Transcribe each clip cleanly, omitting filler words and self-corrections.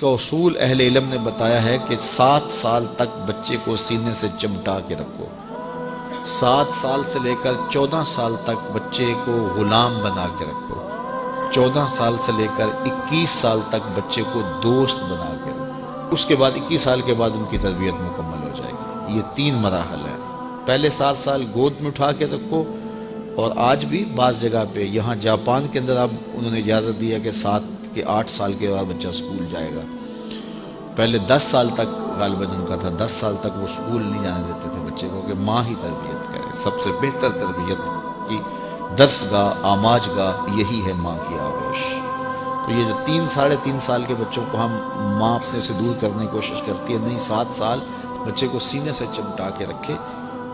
تربیت کا اصول اہل علم نے بتایا ہے کہ 7 سال تک بچے کو سینے سے چمٹا کے رکھو، 7 سال سے لے کر 14 سال تک بچے کو غلام بنا کے رکھو، 14 سال سے لے کر 21 سال تک بچے کو دوست بنا کے رکھو، اس کے بعد 21 سال کے بعد ان کی تربیت مکمل ہو جائے گی۔ یہ 3 مراحل ہیں۔ پہلے 7 سال گود میں اٹھا کے رکھو، اور آج بھی بعض جگہ پہ، یہاں جاپان کے اندر اب انہوں نے اجازت دی ہے کہ 7 کے 8 سال کے بعد بچہ اسکول جائے گا۔ پہلے 10 سال تک غالباً ان کا تھا، 10 سال تک وہ اسکول نہیں جانے دیتے تھے بچے کو، کہ ماں ہی تربیت کرے۔ سب سے بہتر تربیت کی درس گاہ، آماج گاہ یہی ہے ماں کی آغوش۔ تو یہ جو 3 ساڑھے 3 سال کے بچوں کو ہم ماں اپنے سے دور کرنے کی کوشش کرتی ہے، نہیں، 7 سال بچے کو سینے سے چمٹا کے رکھے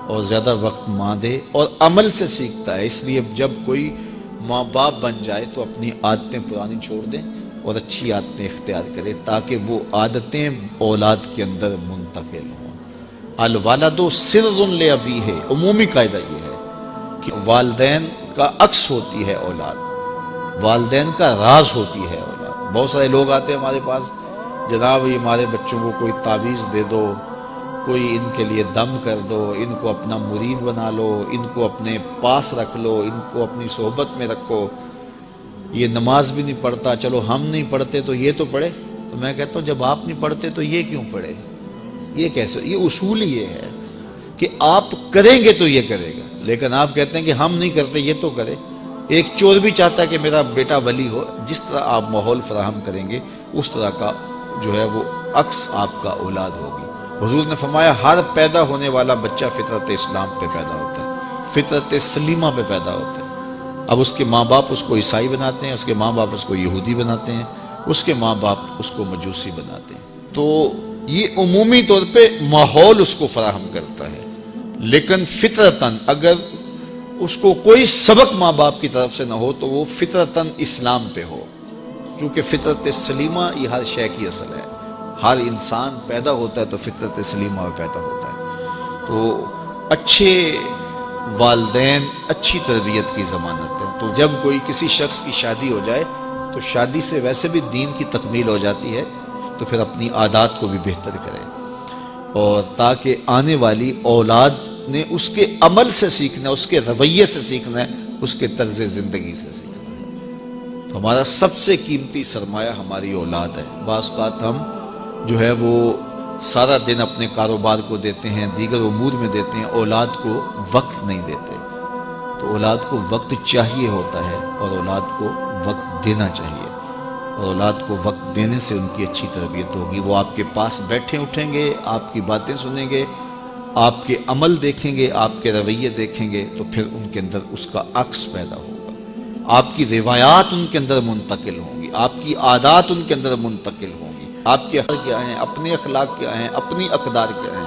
اور زیادہ وقت ماں دے، اور عمل سے سیکھتا ہے۔ اس لیے جب کوئی ماں باپ بن جائے تو اپنی عادتیں پرانی چھوڑ دیں اور اچھی عادتیں اختیار کرے، تاکہ وہ عادتیں اولاد کے اندر منتقل ہوں۔ الوالد سر لابیہ، عمومی قاعدہ یہ ہے کہ والدین کا عکس ہوتی ہے اولاد، والدین کا راز ہوتی ہے اولاد۔ بہت سارے لوگ آتے ہیں ہمارے پاس، جناب یہ ہمارے بچوں کو کوئی تعویذ دے دو، کوئی ان کے لیے دم کر دو، ان کو اپنا مرید بنا لو، ان کو اپنے پاس رکھ لو، ان کو اپنی صحبت میں رکھو، یہ نماز بھی نہیں پڑھتا، چلو ہم نہیں پڑھتے تو یہ تو پڑھے۔ تو میں کہتا ہوں جب آپ نہیں پڑھتے تو یہ کیوں پڑھے؟ یہ کیسے؟ یہ اصول یہ ہے کہ آپ کریں گے تو یہ کرے گا، لیکن آپ کہتے ہیں کہ ہم نہیں کرتے یہ تو کرے۔ ایک چور بھی چاہتا ہے کہ میرا بیٹا ولی ہو، جس طرح آپ ماحول فراہم کریں گے اس طرح کا جو ہے وہ عکس آپ کا اولاد ہوگی۔ حضور نے فرمایا ہر پیدا ہونے والا بچہ فطرت اسلام پہ پیدا ہوتا ہے، فطرت سلیمہ پہ پیدا ہوتا ہے۔ اب اس کے ماں باپ اس کو عیسائی بناتے ہیں، اس کے ماں باپ اس کو یہودی بناتے ہیں، اس کے ماں باپ اس کو مجوسی بناتے ہیں۔ تو یہ عمومی طور پہ ماحول اس کو فراہم کرتا ہے، لیکن فطرتاً اگر اس کو کوئی سبق ماں باپ کی طرف سے نہ ہو تو وہ فطرتاً اسلام پہ ہو، کیونکہ فطرت سلیمہ یہ ہر شے کی اصل ہے۔ ہر انسان پیدا ہوتا ہے تو فطرت سلیمہ میں پیدا ہوتا ہے۔ تو اچھے والدین اچھی تربیت کی ضمانت ہے۔ تو جب کوئی کسی شخص کی شادی ہو جائے تو شادی سے ویسے بھی دین کی تکمیل ہو جاتی ہے، تو پھر اپنی عادات کو بھی بہتر کرے، اور تاکہ آنے والی اولاد نے اس کے عمل سے سیکھنا ہے، اس کے رویے سے سیکھنا ہے، اس کے طرز زندگی سے سیکھنا ہے۔ تو ہمارا سب سے قیمتی سرمایہ ہماری اولاد ہے۔ بعض اوقات ہم جو ہے وہ سارا دن اپنے کاروبار کو دیتے ہیں، دیگر امور میں دیتے ہیں، اولاد کو وقت نہیں دیتے۔ تو اولاد کو وقت چاہیے ہوتا ہے، اور اولاد کو وقت دینا چاہیے، اور اولاد کو وقت دینے سے ان کی اچھی تربیت ہوگی۔ وہ آپ کے پاس بیٹھے اٹھیں گے، آپ کی باتیں سنیں گے، آپ کے عمل دیکھیں گے، آپ کے رویے دیکھیں گے، تو پھر ان کے اندر اس کا عکس پیدا ہوگا۔ آپ کی روایات ان کے اندر منتقل ہوں گی، آپ کی عادات ان کے اندر منتقل ہوں گی، آپ کے حال کیا ہیں، اپنے اخلاق کیا ہیں، اپنی اقدار کیا ہیں۔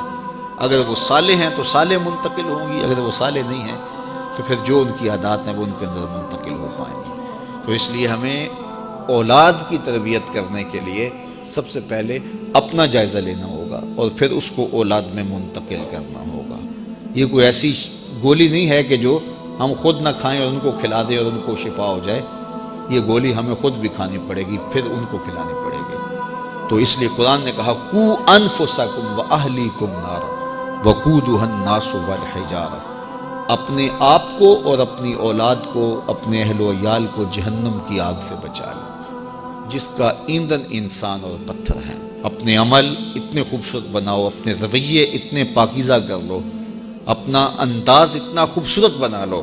اگر وہ صالح ہیں تو صالح منتقل ہوں گی، اگر وہ صالح نہیں ہیں تو پھر جو ان کی عادات ہیں وہ ان کے اندر منتقل ہو پائیں گی۔ تو اس لیے ہمیں اولاد کی تربیت کرنے کے لیے سب سے پہلے اپنا جائزہ لینا ہوگا، اور پھر اس کو اولاد میں منتقل کرنا ہوگا۔ یہ کوئی ایسی گولی نہیں ہے کہ جو ہم خود نہ کھائیں اور ان کو کھلا دیں اور ان کو شفا ہو جائے۔ یہ گولی ہمیں خود بھی کھانی پڑے گی، پھر ان کو کھلانی پڑے گی۔ تو اس لیے قرآن نے کہا قُوا أَنفُسَكُمْ وَأَهْلِيكُمْ نَارًا وَقُودُهَا النَّاسُ وَالْحِجَارَةُ، اپنے آپ کو اور اپنی اولاد کو، اپنے اہل و عیال کو جہنم کی آگ سے بچا لو، جس کا ایندھن انسان اور پتھر ہیں۔ اپنے عمل اتنے خوبصورت بناؤ، اپنے رویے اتنے پاکیزہ کر لو، اپنا انداز اتنا خوبصورت بنا لو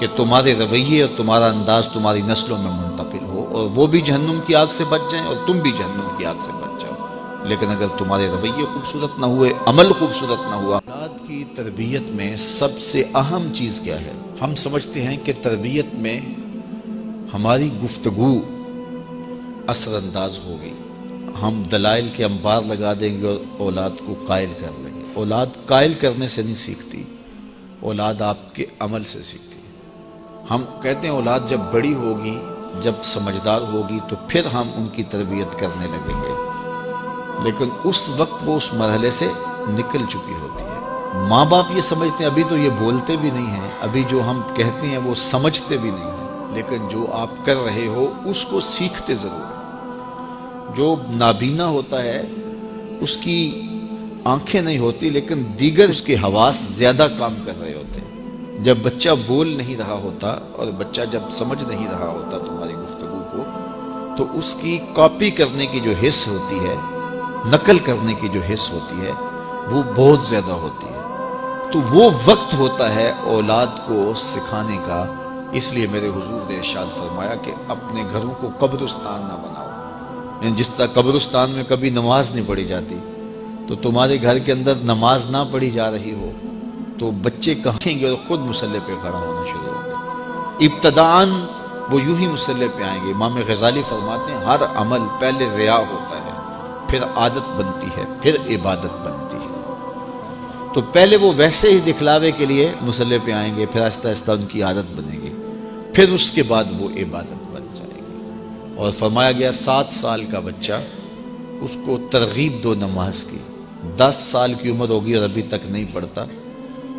کہ تمہارے رویے اور تمہارا انداز تمہاری نسلوں میں منتقل ہو، اور وہ بھی جہنم کی آگ سے بچ جائیں اور تم بھی جہنم کی آگ سے بچ جاؤ۔ لیکن اگر تمہارے رویے خوبصورت نہ ہوئے، عمل خوبصورت نہ ہوا۔ اولاد کی تربیت میں سب سے اہم چیز کیا ہے؟ ہم سمجھتے ہیں کہ تربیت میں ہماری گفتگو اثر انداز ہوگی، ہم دلائل کے انبار لگا دیں گے اور اولاد کو قائل کر لیں گے۔ اولاد قائل کرنے سے نہیں سیکھتی، اولاد آپ کے عمل سے سیکھتی۔ ہم کہتے ہیں اولاد جب بڑی ہوگی، جب سمجھدار ہوگی تو پھر ہم ان کی تربیت کرنے لگیں گے، لیکن اس وقت وہ اس مرحلے سے نکل چکی ہوتی ہے۔ ماں باپ یہ سمجھتے ہیں ابھی تو یہ بولتے بھی نہیں ہیں، ابھی جو ہم کہتے ہیں وہ سمجھتے بھی نہیں ہیں، لیکن جو آپ کر رہے ہو اس کو سیکھتے ضرور ہیں۔ جو نابینا ہوتا ہے اس کی آنکھیں نہیں ہوتی لیکن دیگر اس کے حواس زیادہ کام کر رہے ہوتے ہیں۔ جب بچہ بول نہیں رہا ہوتا اور بچہ جب سمجھ نہیں رہا ہوتا تمہاری گفتگو کو، تو اس کی کاپی کرنے کی جو حس ہوتی ہے، نقل کرنے کی جو حس ہوتی ہے، وہ بہت زیادہ ہوتی ہے۔ تو وہ وقت ہوتا ہے اولاد کو سکھانے کا۔ اس لیے میرے حضور نے ارشاد فرمایا کہ اپنے گھروں کو قبرستان نہ بناؤ۔ یعنی جس طرح قبرستان میں کبھی نماز نہیں پڑھی جاتی، تو تمہارے گھر کے اندر نماز نہ پڑھی جا رہی ہو تو بچے کہیں گے اور خود مصلی پہ کھڑا ہونا شروع ہو گے۔ ابتداً وہ یوں ہی مصلی پہ آئیں گے۔ امام غزالی فرماتے ہیں ہر عمل پہلے ریا ہوتا ہے، پھر عادت بنتی ہے، پھر عبادت بنتی ہے۔ تو پہلے وہ ویسے ہی دکھلاوے کے لیے مصلی پہ آئیں گے، پھر آہستہ آہستہ ان کی عادت بنے گی، پھر اس کے بعد وہ عبادت بن جائے گی۔ اور فرمایا گیا 7 سال کا بچہ، اس کو ترغیب دو نماز کی۔ 10 سال کی عمر ہوگی اور ابھی تک نہیں پڑھتا،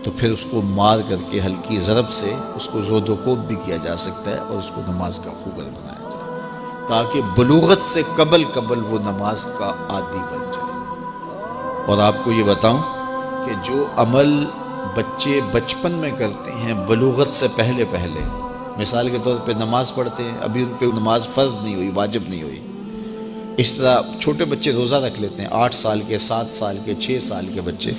تو پھر اس کو مار کر کے ہلکی ضرب سے اس کو زود و کوب بھی کیا جا سکتا ہے اور اس کو نماز کا خوگر بنایا جائے، تاکہ بلوغت سے قبل وہ نماز کا عادی بن جائے۔ اور آپ کو یہ بتاؤں کہ جو عمل بچے بچپن میں کرتے ہیں بلوغت سے پہلے، مثال کے طور پہ نماز پڑھتے ہیں، ابھی ان پہ نماز فرض نہیں ہوئی، واجب نہیں ہوئی۔ اس طرح چھوٹے بچے روزہ رکھ لیتے ہیں، 8 سال کے، 7 سال کے، 6 سال کے بچے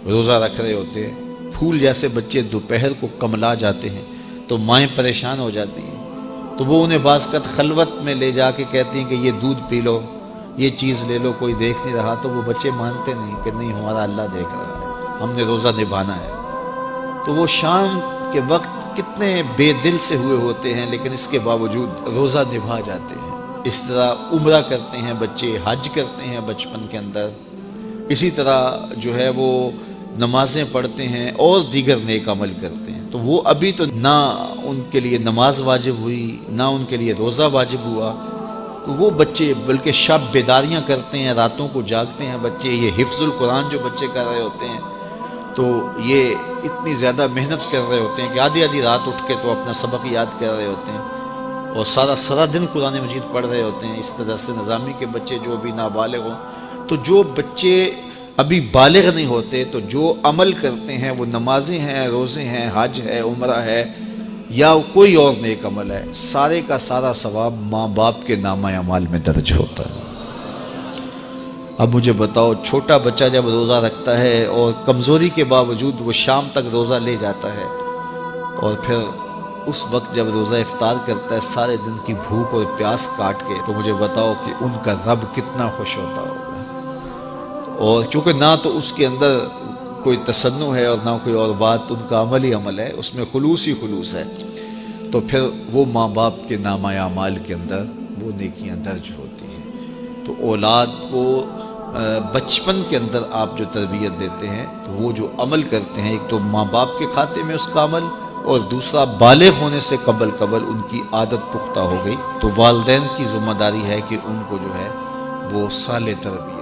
روزہ رکھ رہے ہوتے ہیں۔ پھول جیسے بچے دوپہر کو کملا جاتے ہیں تو مائیں پریشان ہو جاتی ہیں، تو وہ انہیں بعض اوقات خلوت میں لے جا کے کہتی ہیں کہ یہ دودھ پی لو، یہ چیز لے لو، کوئی دیکھ نہیں رہا۔ تو وہ بچے مانتے نہیں کہ نہیں، ہمارا اللہ دیکھ رہا ہے، ہم نے روزہ نبھانا ہے۔ تو وہ شام کے وقت کتنے بے دل سے ہوئے ہوتے ہیں، لیکن اس کے باوجود روزہ نبھا جاتے ہیں۔ اس طرح عمرہ کرتے ہیں بچے، حج کرتے ہیں بچپن کے اندر، اسی طرح جو ہے وہ نمازیں پڑھتے ہیں اور دیگر نیک عمل کرتے ہیں۔ تو وہ ابھی تو نہ ان کے لیے نماز واجب ہوئی، نہ ان کے لیے روزہ واجب ہوا، تو وہ بچے بلکہ شب بیداریاں کرتے ہیں، راتوں کو جاگتے ہیں بچے۔ یہ حفظ القرآن جو بچے کر رہے ہوتے ہیں، تو یہ اتنی زیادہ محنت کر رہے ہوتے ہیں کہ آدھی رات اٹھ کے تو اپنا سبق یاد کر رہے ہوتے ہیں اور سارا دن قرآن مجید پڑھ رہے ہوتے ہیں۔ اس طرح سے نظامی کے بچے جو ابھی نابالغ ہوں، تو جو بچے ابھی بالغ نہیں ہوتے تو جو عمل کرتے ہیں، وہ نمازیں ہیں، روزے ہیں، حج ہے، عمرہ ہے، یا کوئی اور نیک عمل ہے، سارے کا سارا ثواب ماں باپ کے نامہ اعمال میں درج ہوتا ہے۔ اب مجھے بتاؤ، چھوٹا بچہ جب روزہ رکھتا ہے اور کمزوری کے باوجود وہ شام تک روزہ لے جاتا ہے، اور پھر اس وقت جب روزہ افطار کرتا ہے سارے دن کی بھوک اور پیاس کاٹ کے، تو مجھے بتاؤ کہ ان کا رب کتنا خوش ہوتا ہوگا۔ اور چونکہ نہ تو اس کے اندر کوئی تصنع ہے اور نہ کوئی اور بات، ان کا عمل ہی عمل ہے، اس میں خلوص ہی خلوص ہے، تو پھر وہ ماں باپ کے نامہ اعمال کے اندر وہ نیکیاں درج ہوتی ہیں۔ تو اولاد کو بچپن کے اندر آپ جو تربیت دیتے ہیں، تو وہ جو عمل کرتے ہیں، ایک تو ماں باپ کے کھاتے میں اس کا عمل، اور دوسرا بالغ ہونے سے قبل ان کی عادت پختہ ہو گئی، تو والدین کی ذمہ داری ہے کہ ان کو جو ہے وہ صالح تربیت